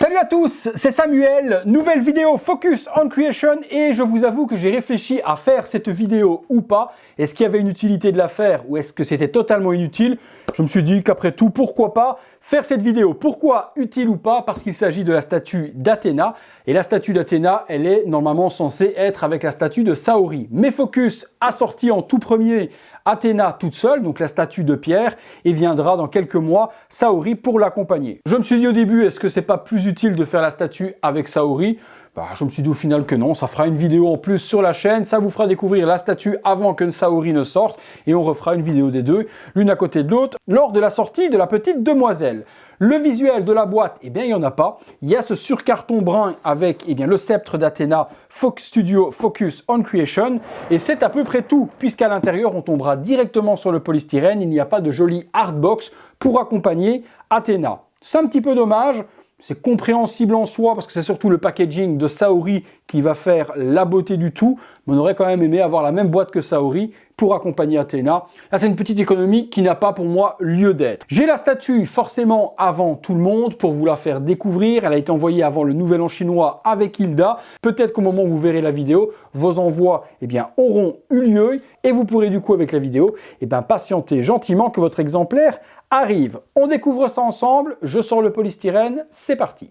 Salut à tous, c'est Samuel, nouvelle vidéo Focus on Creation et je vous avoue que j'ai réfléchi à faire cette vidéo ou pas. Est-ce qu'il y avait une utilité de la faire ou est-ce que c'était totalement inutile? Je me suis dit qu'après tout, pourquoi pas faire cette vidéo. Pourquoi utile ou pas? Parce qu'il s'agit de la statue d'Athéna et la statue d'Athéna, elle est normalement censée être avec la statue de Saori. Mais Focus a sorti en tout premier Athéna toute seule, donc la statue de pierre, et viendra dans quelques mois Saori pour l'accompagner. Je me suis dit au début, est-ce que c'est pas plus utile de faire la statue avec Saori? Je me suis dit au final que non, ça fera une vidéo en plus sur la chaîne, ça vous fera découvrir la statue avant que Saori ne sorte, et on refera une vidéo des deux, l'une à côté de l'autre, lors de la sortie de la petite demoiselle. Le visuel de la boîte, eh bien il n'y en a pas. Il y a ce surcarton brun avec le sceptre d'Athéna Fox Studio Focus on Creation, et c'est à peu près tout, puisqu'à l'intérieur on tombera directement sur le polystyrène, il n'y a pas de jolie hardbox pour accompagner Athéna. C'est un petit peu dommage. C'est compréhensible en soi parce que c'est surtout le packaging de Saori qui va faire la beauté du tout. Mais on aurait quand même aimé avoir la même boîte que Saori pour accompagner Athéna. Là, c'est une petite économie qui n'a pas pour moi lieu d'être. J'ai la statue forcément avant tout le monde pour vous la faire découvrir. Elle a été envoyée avant le Nouvel An chinois avec Hilda. Peut-être qu'au moment où vous verrez la vidéo, vos envois auront eu lieu et vous pourrez du coup avec la vidéo patienter gentiment que votre exemplaire arrive. On découvre ça ensemble. Je sors le polystyrène. C'est parti.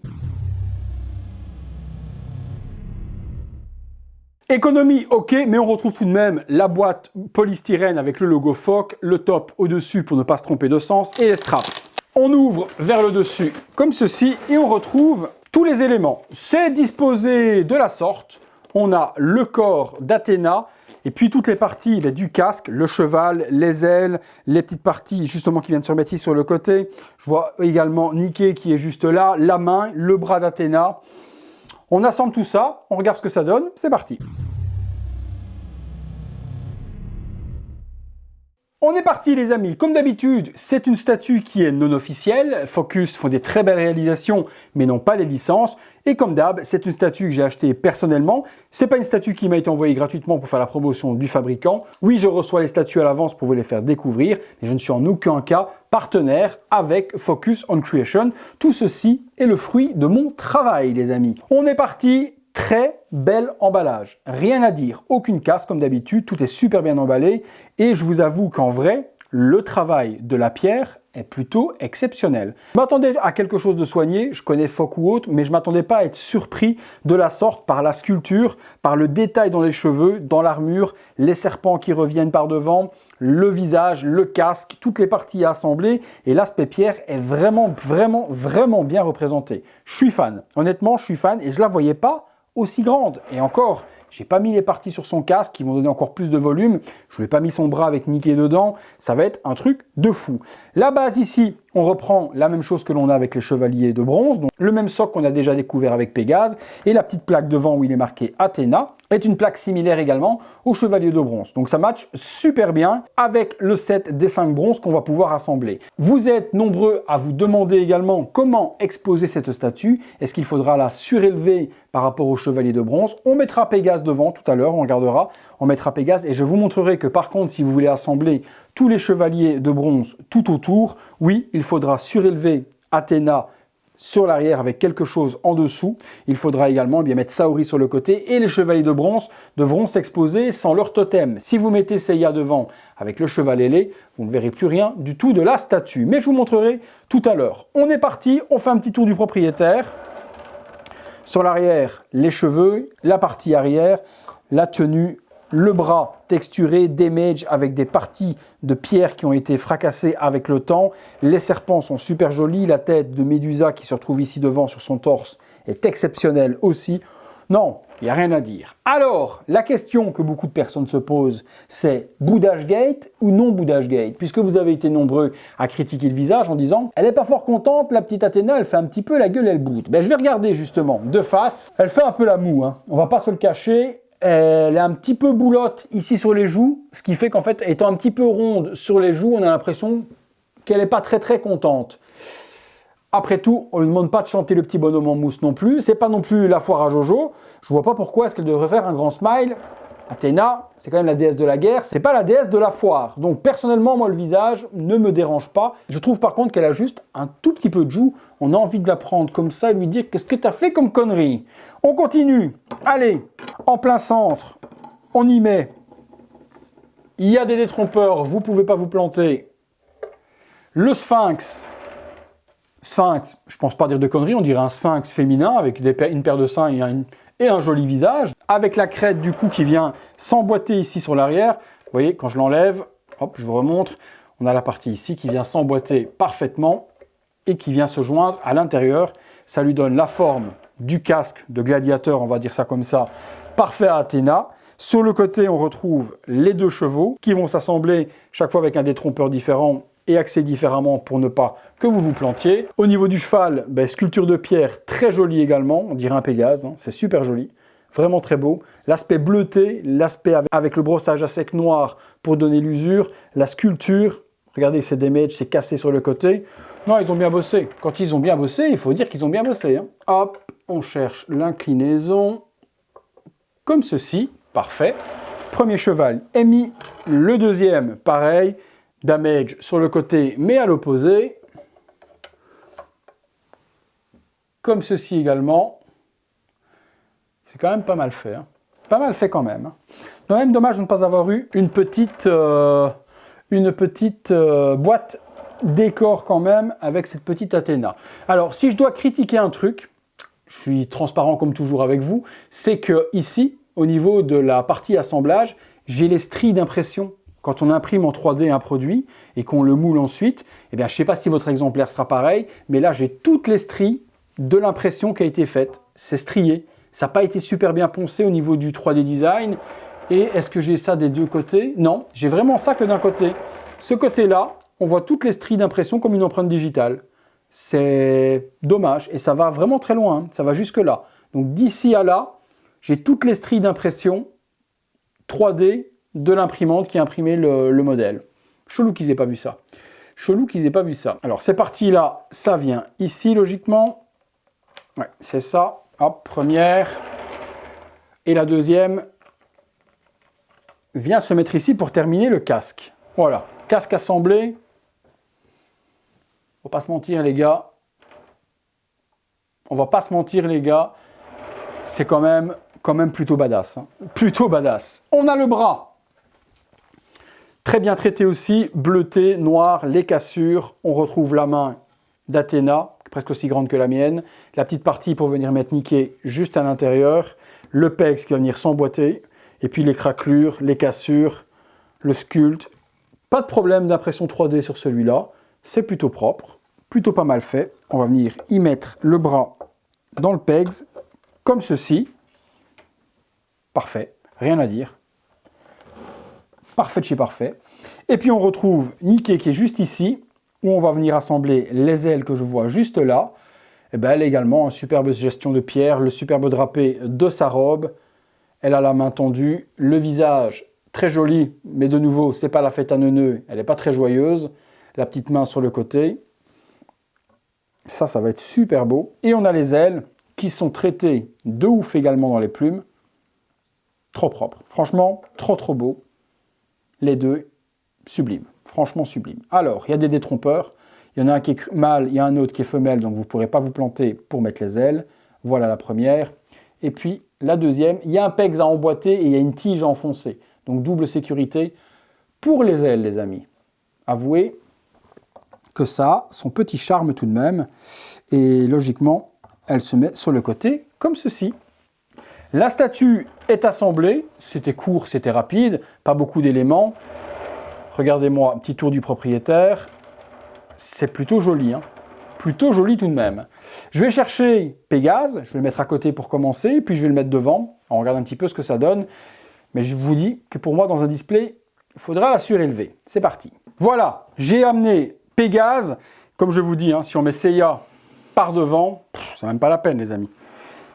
Économie, ok, mais on retrouve tout de même la boîte polystyrène avec le logo Foc, le top au-dessus pour ne pas se tromper de sens et les straps. On ouvre vers le dessus comme ceci et on retrouve tous les éléments. C'est disposé de la sorte. On a le corps d'Athéna et puis toutes les parties du casque, le cheval, les ailes, les petites parties justement qui viennent se remettre ici sur le côté. Je vois également Nike qui est juste là, la main, le bras d'Athéna. On assemble tout ça, on regarde ce que ça donne, c'est parti. On est parti les amis, comme d'habitude, c'est une statue qui est non officielle. Focus font des très belles réalisations, mais n'ont pas les licences. Et comme d'hab, c'est une statue que j'ai achetée personnellement. C'est pas une statue qui m'a été envoyée gratuitement pour faire la promotion du fabricant. Oui, je reçois les statues à l'avance pour vous les faire découvrir, mais je ne suis en aucun cas partenaire avec Focus on Creation. Tout ceci est le fruit de mon travail les amis. On est parti. Très bel emballage, rien à dire, aucune casse comme d'habitude, tout est super bien emballé et je vous avoue qu'en vrai, le travail de la pierre est plutôt exceptionnel. Je m'attendais à quelque chose de soigné, je connais Foc ou autre, mais je ne m'attendais pas à être surpris de la sorte par la sculpture, par le détail dans les cheveux, dans l'armure, les serpents qui reviennent par devant, le visage, le casque, toutes les parties assemblées et l'aspect pierre est vraiment bien représenté. Je suis fan, honnêtement je suis fan et je la voyais pas aussi grande. Et encore, j'ai pas mis les parties sur son casque qui vont donner encore plus de volume. Je lui ai pas mis son bras avec Nike dedans. Ça va être un truc de fou. La base ici, on reprend la même chose que l'on a avec les chevaliers de bronze. Donc le même socle qu'on a déjà découvert avec Pégase. Et la petite plaque devant où il est marqué Athéna est une plaque similaire également aux chevaliers de bronze. Donc ça match super bien avec le set des 5 bronzes qu'on va pouvoir assembler. Vous êtes nombreux à vous demander également comment exposer cette statue. Est-ce qu'il faudra la surélever par rapport aux chevaliers de bronze? On mettra Pégase devant tout à l'heure, on regardera. On mettra Pégase et je vous montrerai que par contre, si vous voulez assembler tous les chevaliers de bronze tout autour, oui, il faudra surélever Athéna sur l'arrière avec quelque chose en dessous. Il faudra également mettre Saori sur le côté et les chevaliers de bronze devront s'exposer sans leur totem. Si vous mettez Seiya devant avec le cheval ailé, vous ne verrez plus rien du tout de la statue. Mais je vous montrerai tout à l'heure. On est parti, on fait un petit tour du propriétaire. Sur l'arrière, les cheveux, la partie arrière, la tenue, le bras texturé, damage avec des parties de pierre qui ont été fracassées avec le temps. Les serpents sont super jolis. La tête de Médusa qui se retrouve ici devant sur son torse est exceptionnelle aussi. Non, il n'y a rien à dire. Alors, la question que beaucoup de personnes se posent, c'est boudage gate ou non boudage gate? Puisque vous avez été nombreux à critiquer le visage en disant « Elle n'est pas fort contente, la petite Athéna, elle fait un petit peu la gueule, elle boude. » Je vais regarder justement de face. Elle fait un peu la moue, hein. On va pas se le cacher. Elle est un petit peu boulotte ici sur les joues, ce qui fait qu'en fait, étant un petit peu ronde sur les joues, on a l'impression qu'elle n'est pas très contente. Après tout, on ne lui demande pas de chanter le petit bonhomme en mousse non plus. C'est pas non plus la foire à Jojo. Je vois pas pourquoi est-ce qu'elle devrait faire un grand smile Athéna, c'est quand même la déesse de la guerre, c'est pas la déesse de la foire. Donc personnellement, moi, le visage ne me dérange pas. Je trouve par contre qu'elle a juste un tout petit peu de joue. On a envie de la prendre comme ça et lui dire « Qu'est-ce que t'as fait comme connerie ?» On continue. Allez, en plein centre, on y met. Il y a des détrompeurs, vous pouvez pas vous planter. Le sphinx. Sphinx, je pense pas dire de conneries, on dirait un sphinx féminin avec une paire de seins et un joli visage, avec la crête du cou qui vient s'emboîter ici sur l'arrière. Vous voyez, quand je l'enlève, hop, je vous remontre, on a la partie ici qui vient s'emboîter parfaitement et qui vient se joindre à l'intérieur. Ça lui donne la forme du casque de gladiateur, on va dire ça comme ça, parfait à Athéna. Sur le côté, on retrouve les 2 chevaux qui vont s'assembler chaque fois avec un détrompeur différent et axé différemment pour ne pas que vous vous plantiez. Au niveau du cheval, sculpture de pierre très jolie également, on dirait un Pégase, hein, c'est super joli, vraiment très beau. L'aspect bleuté, l'aspect avec le brossage à sec noir pour donner l'usure, la sculpture, regardez c'est damage, c'est cassé sur le côté. Non, ils ont bien bossé. Quand ils ont bien bossé, il faut dire qu'ils ont bien bossé. Hein. Hop, on cherche l'inclinaison, comme ceci, parfait. Premier cheval est mis, le deuxième, pareil, damage sur le côté, mais à l'opposé. Comme ceci également. C'est quand même pas mal fait. Hein. Pas mal fait quand même. Hein. Quand même dommage de ne pas avoir eu une petite boîte décor quand même avec cette petite Athéna. Alors, si je dois critiquer un truc, je suis transparent comme toujours avec vous, c'est que ici, au niveau de la partie assemblage, j'ai les stries d'impression. Quand on imprime en 3D un produit et qu'on le moule ensuite, eh bien, je ne sais pas si votre exemplaire sera pareil, mais là, j'ai toutes les stries de l'impression qui a été faite. C'est strié. Ça n'a pas été super bien poncé au niveau du 3D design. Et est-ce que j'ai ça des 2 côtés? Non, j'ai vraiment ça que d'un côté. Ce côté-là, on voit toutes les stries d'impression comme une empreinte digitale. C'est dommage et ça va vraiment très loin. Hein. Ça va jusque là. Donc d'ici à là, j'ai toutes les stries d'impression 3D de l'imprimante qui a imprimé le modèle. Chelou qu'ils aient pas vu ça. Chelou qu'ils aient pas vu ça. Alors ces parties-là, ça vient ici logiquement. Ouais, c'est ça. Hop, première. Et la deuxième vient se mettre ici pour terminer le casque. Voilà, casque assemblé. Faut pas se mentir les gars. On va pas se mentir les gars. C'est quand même plutôt badass. Hein. Plutôt badass. On a le bras. Très bien traité aussi, bleuté, noir, les cassures. On retrouve la main d'Athéna, presque aussi grande que la mienne. La petite partie pour venir mettre niquer juste à l'intérieur. Le pex qui va venir s'emboîter. Et puis les craquelures, les cassures, le sculpte. Pas de problème d'impression 3D sur celui-là. C'est plutôt propre, plutôt pas mal fait. On va venir y mettre le bras dans le pegs, comme ceci. Parfait, rien à dire. Parfait de chez parfait. Et puis on retrouve Niké qui est juste ici, où on va venir assembler les ailes que je vois juste là. Et bien elle également, une superbe gestion de pierre, le superbe drapé de sa robe. Elle a la main tendue, le visage très joli, mais de nouveau, c'est pas la fête à neuneux, elle n'est pas très joyeuse. La petite main sur le côté. Ça va être super beau. Et on a les ailes qui sont traitées de ouf également dans les plumes. Trop propre. Franchement, trop beau. Les deux, sublime. Franchement, sublime. Alors, il y a des détrompeurs. Il y en a un qui est mâle, il y a un autre qui est femelle, donc vous ne pourrez pas vous planter pour mettre les ailes. Voilà la première. Et puis, la deuxième, il y a un pegs à emboîter et il y a une tige à enfoncer. Donc, double sécurité pour les ailes, les amis. Avouez que ça a son petit charme tout de même. Et logiquement, elle se met sur le côté comme ceci. La statue est assemblée. C'était court, c'était rapide. Pas beaucoup d'éléments. Regardez-moi, un petit tour du propriétaire. C'est plutôt joli, hein. Plutôt joli tout de même. Je vais chercher Pégase. Je vais le mettre à côté pour commencer. Puis je vais le mettre devant. On regarde un petit peu ce que ça donne. Mais je vous dis que pour moi, dans un display, il faudra la surélever. C'est parti. Voilà, j'ai amené Pégase. Comme je vous dis, hein, si on met Seiya par devant, c'est même pas la peine, les amis.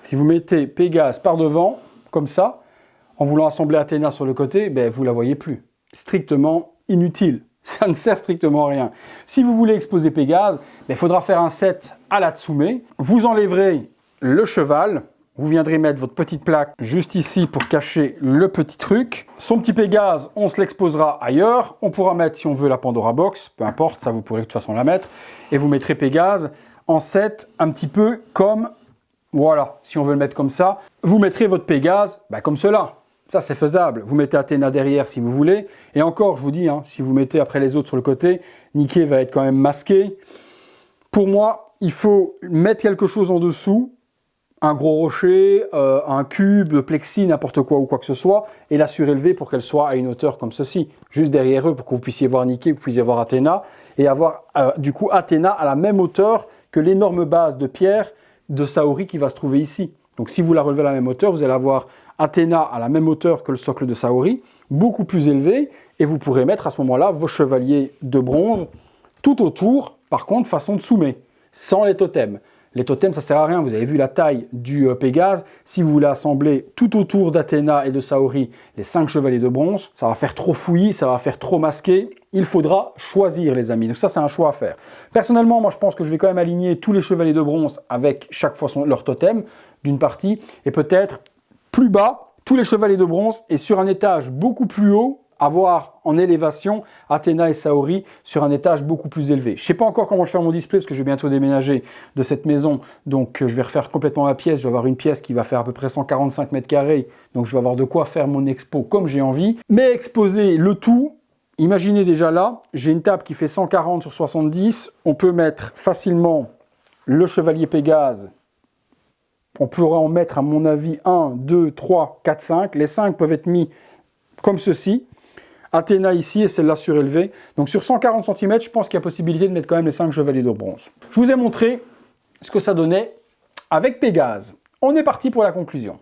Si vous mettez Pégase par devant, comme ça, en voulant assembler Athéna sur le côté, ben, vous ne la voyez plus. Strictement inutile. Ça ne sert strictement à rien. Si vous voulez exposer Pégase, il faudra faire un set à la Tsume. Vous enlèverez le cheval, vous viendrez mettre votre petite plaque juste ici pour cacher le petit truc. Son petit Pégase, on se l'exposera ailleurs. On pourra mettre, si on veut, la Pandora Box, peu importe, ça vous pourrez de toute façon la mettre. Et vous mettrez Pégase en 7, un petit peu comme, voilà, si on veut le mettre comme ça. Vous mettrez votre Pégase comme cela. Ça, c'est faisable. Vous mettez Athéna derrière si vous voulez. Et encore, je vous dis, si vous mettez après les autres sur le côté, Niké va être quand même masqué. Pour moi, il faut mettre quelque chose en dessous, un gros rocher, un cube, de plexi, n'importe quoi ou quoi que ce soit, et la surélever pour qu'elle soit à une hauteur comme ceci, juste derrière eux, pour que vous puissiez voir Niké, que vous puissiez voir Athéna, et avoir du coup Athéna à la même hauteur que l'énorme base de pierre de Saori qui va se trouver ici. Donc si vous la relevez à la même hauteur, vous allez avoir Athéna à la même hauteur que le socle de Saori, beaucoup plus élevé, et vous pourrez mettre à ce moment-là vos chevaliers de bronze tout autour, par contre façon Tsume, sans les totems. Les totems, ça sert à rien, vous avez vu la taille du Pégase. Si vous voulez assembler tout autour d'Athéna et de Saori les 5 chevaliers de bronze, ça va faire trop fouillis, ça va faire trop masqué. Il faudra choisir, les amis. Donc ça, c'est un choix à faire. Personnellement, moi, je pense que je vais quand même aligner tous les chevaliers de bronze avec chaque fois leur totem d'une partie. Et peut-être plus bas, tous les chevaliers de bronze et sur un étage beaucoup plus haut, avoir en élévation Athéna et Saori sur un étage beaucoup plus élevé. Je ne sais pas encore comment je vais faire mon display parce que je vais bientôt déménager de cette maison, donc je vais refaire complètement ma pièce. Je vais avoir une pièce qui va faire à peu près 145 mètres carrés, donc je vais avoir de quoi faire mon expo comme j'ai envie. Mais exposer le tout, imaginez déjà là, j'ai une table qui fait 140 sur 70, on peut mettre facilement le chevalier Pégase. On pourra en mettre à mon avis 1, 2, 3, 4, 5. Les 5 peuvent être mis comme ceci. Athéna ici et celle-là surélevée. Donc sur 140 cm, je pense qu'il y a possibilité de mettre quand même les 5 chevaliers de bronze. Je vous ai montré ce que ça donnait avec Pégase. On est parti pour la conclusion.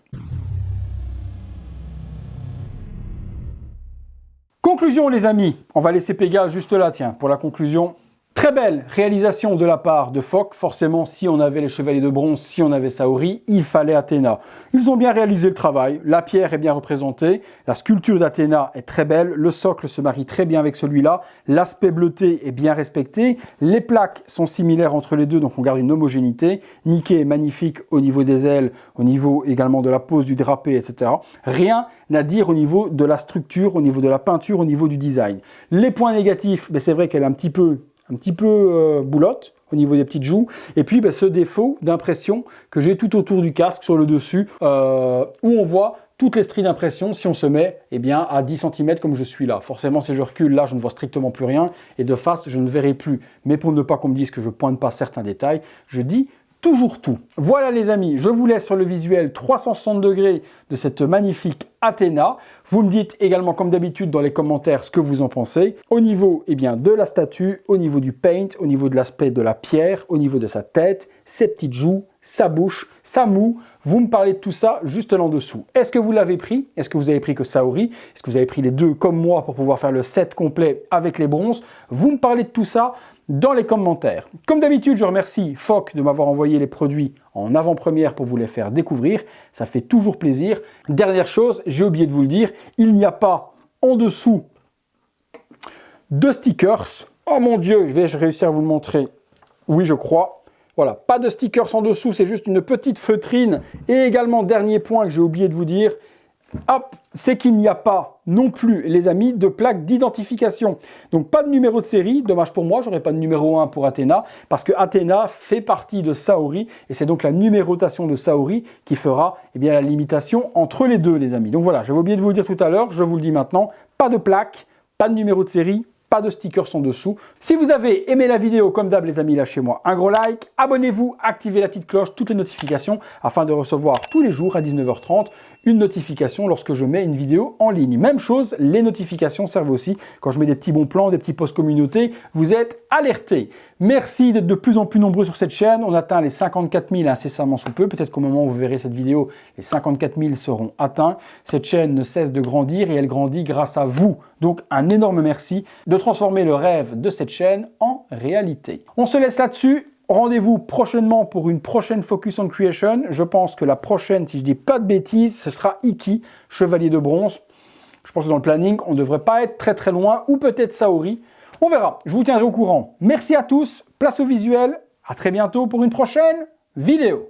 Conclusion les amis, on va laisser Pégase juste là, tiens, pour la conclusion. Très belle réalisation de la part de Fok. Forcément, si on avait les chevaliers de bronze, si on avait Saori, il fallait Athéna. Ils ont bien réalisé le travail. La pierre est bien représentée. La sculpture d'Athéna est très belle. Le socle se marie très bien avec celui-là. L'aspect bleuté est bien respecté. Les plaques sont similaires entre les deux, donc on garde une homogénéité. Niké est magnifique au niveau des ailes, au niveau également de la pose du drapé, etc. Rien à dire au niveau de la structure, au niveau de la peinture, au niveau du design. Les points négatifs, c'est vrai qu'elle est un petit peu boulotte au niveau des petites joues, et puis ce défaut d'impression que j'ai tout autour du casque sur le dessus, où on voit toutes les stries d'impression si on se met à 10 cm comme je suis là. Forcément, si je recule là, je ne vois strictement plus rien, et de face, je ne verrai plus. Mais pour ne pas qu'on me dise que je ne pointe pas certains détails, je dis toujours tout. Voilà les amis, je vous laisse sur le visuel 360 degrés de cette magnifique Athéna. Vous me dites également comme d'habitude dans les commentaires ce que vous en pensez. Au niveau de la statue, au niveau du paint, au niveau de l'aspect de la pierre, au niveau de sa tête, ses petites joues, sa bouche, sa moue. Vous me parlez de tout ça juste là en dessous. Est-ce que vous l'avez pris? Est-ce que vous avez pris que Saori? Est-ce que vous avez pris les deux comme moi pour pouvoir faire le set complet avec les bronzes? Vous me parlez de tout ça dans les commentaires. Comme d'habitude, je remercie Fok de m'avoir envoyé les produits en avant-première pour vous les faire découvrir. Ça fait toujours plaisir. Dernière chose, j'ai oublié de vous le dire, il n'y a pas en dessous de stickers. Oh mon Dieu, je vais réussir à vous le montrer. Oui, je crois. Voilà, pas de stickers en dessous, c'est juste une petite feutrine. Et également, dernier point que j'ai oublié de vous dire, hop, c'est qu'il n'y a pas non plus, les amis, de plaque d'identification. Donc pas de numéro de série, dommage pour moi, j'aurais pas de numéro 1 pour Athéna, parce que Athéna fait partie de Saori, et c'est donc la numérotation de Saori qui fera la limitation entre les deux, les amis. Donc voilà, j'avais oublié de vous le dire tout à l'heure, je vous le dis maintenant, pas de plaque, pas de numéro de série, pas de stickers en dessous. Si vous avez aimé la vidéo, comme d'hab les amis, lâchez-moi un gros like, abonnez-vous, activez la petite cloche, toutes les notifications, afin de recevoir tous les jours à 19h30 une notification lorsque je mets une vidéo en ligne. Même chose, les notifications servent aussi quand je mets des petits bons plans, des petits posts communauté, vous êtes alertés. Merci d'être de plus en plus nombreux sur cette chaîne. On atteint les 54 000 incessamment sous peu. Peut-être qu'au moment où vous verrez cette vidéo, les 54 000 seront atteints. Cette chaîne ne cesse de grandir et elle grandit grâce à vous. Donc un énorme merci de transformer le rêve de cette chaîne en réalité. On se laisse là-dessus. Rendez-vous prochainement pour une prochaine Focus on Creation. Je pense que la prochaine, si je dis pas de bêtises, ce sera Iki, chevalier de bronze. Je pense que dans le planning, on ne devrait pas être très loin, ou peut-être Saori. On verra, je vous tiendrai au courant. Merci à tous, place au visuel, à très bientôt pour une prochaine vidéo.